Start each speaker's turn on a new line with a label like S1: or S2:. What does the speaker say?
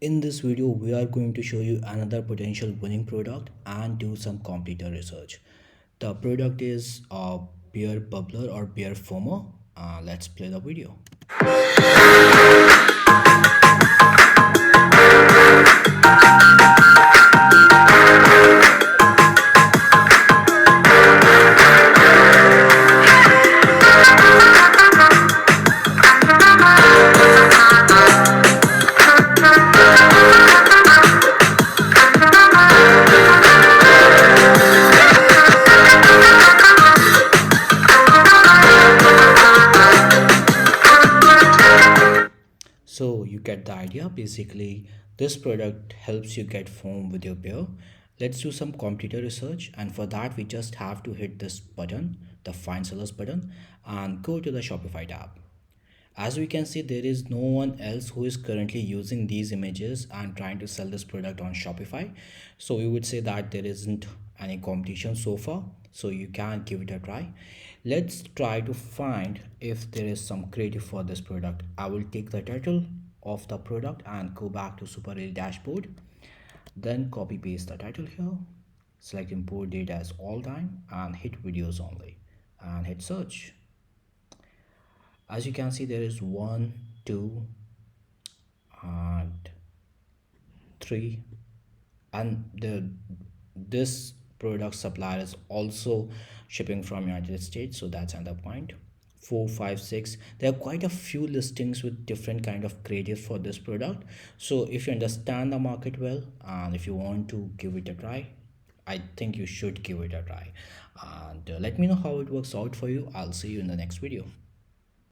S1: In this video, we are going to show you another potential winning product and do some completer research. The product is a beer bubbler or beer foamer. Let's play the video. So you get the idea. Basically, this product helps you get foam with your beer. Let's do some completer research, and for that we just have to hit this button, the find sellers button, and go to the Shopify tab. As we can see, there is no one else who is currently using these images and trying to sell this product on Shopify. So we would say that there isn't any competition so far. So you can give it a try. Let's try to find if there is some creative for this product. I will take the title of the product and go back to Super A dashboard. Then copy paste the title here. Select import data as all time and hit videos only and hit search. As you can see, there is 1, 2 and 3, and this product supplier is also shipping from United States, so that's another point. 4, 5, 6, there are quite a few listings with different kind of creative for this product. So if you understand the market well and if you want to give it a try, I think you should give it a try. And let me know how it works out for you. I'll see you in the next video.